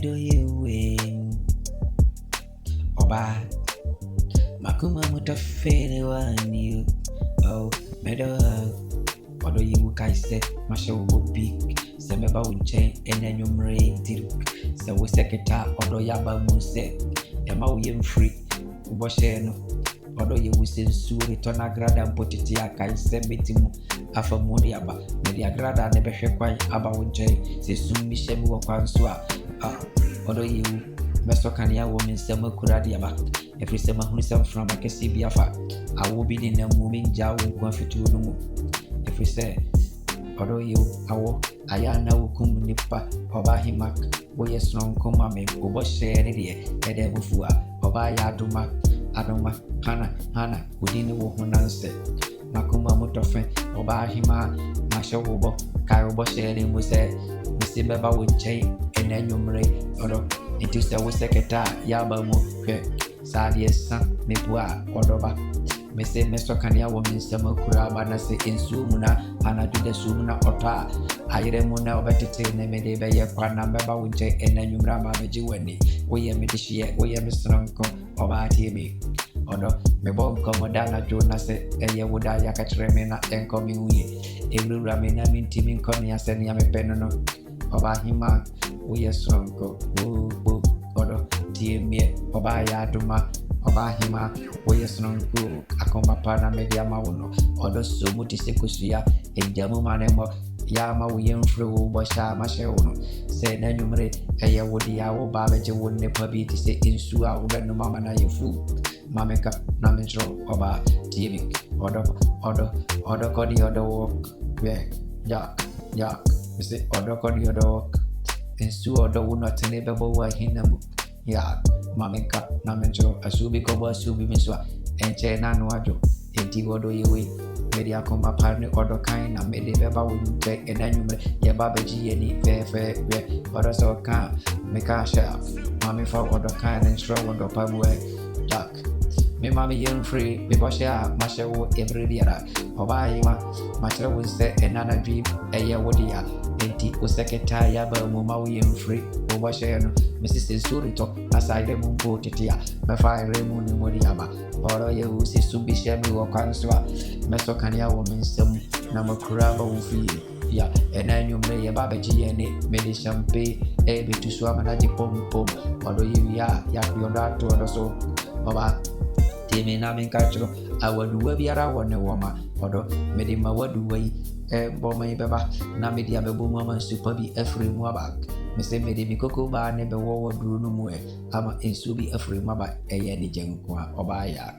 medo yewe Oba Makuma mutafele wani Oh medo Odo yewu kaise Masha ubo big Semeba unche Enyanyumre diruk Se wuseketa Odo yaba muse Yama uyem free Uboshe no Odo yewu sensu Retona grada mpotiti kaise Betimu Afa mudi aba Medi agrada nebehwe kwa aba unche Se sumbi shemi wakwanswa Odo yewu Meso kania wo minsema kuradi aba Every sema hunisem from a kesi biafa I will be in a moving jaw Kwa fitu numu Every say Odo yewu awo Ayana wukum nipa Oba himak Woye strong kuma me Ubo share nidiye Ede bufua Oba ya aduma Hana Udini wo hunanse Makuma mutofe Oba hima Masho ubo Kai ubo share muse Misi beba wuche Ene nyumre Odo Intu se wuseketa Yaba mu Kwe Sadi esa Mepua Odoba Mese meso kania wo minsema kuraba na se insu muna anajude su muna ota ayire muna obetete ne mede be ye kwana beba wunche ena nyumra ma beji wani wo ye medishie wo ye misranko oba tibi odo me bon komoda na jona se eye woda ya katre me na enko mi uye ewura me na minti min komi aseni ya me penono oba hima wo ye sranko wo odo tiemi oba ya duma Oba hima woye sononku akoma pana media mawuno odo so muti sekusuya enjamu manemo ya ma woye mfre wo bosha mashe wono se na nyumre eye wodi ya wo ba beje wonne pabi ti se insu a wo benu mama na yefu mameka na metro oba tv odo kodi odo work we ya se odo kodi odo work insu odo wono tene bebo wa hinamu ya mameka na menjo asubi kobo asubi miswa enche na nuajo enti godo yewe media koma parne odo kain na mede beba wunte enanyumre ye babeji yeni fe odo so ka meka sha mami fa odo kain and show odo pabwe dak me mami yen free me bosha mashawo every dia oba yima machira wunse enana dream eye wodia enti useketa yaba mu mawi yen free obosha no Mrs. Surito, aside mumbo titia, mefa remu ni modiaba, oro ye usi subishemi wakanswa, meso kania wominsem, na makuraba ufi, ya, enanyumre ye babeji yene, medi champe, bituswa manaji pom, oro ye ya kuyondato odoso, oba, timi na minkachro, awadu webiara wane woma, odo, medi mawadu wei, boma ibeba, na media bebu mama superbi efri mwabak, Mese mede mikoko ba ne be wo duru no mu ama ensu bi afri maba eye ni jenkwa oba ya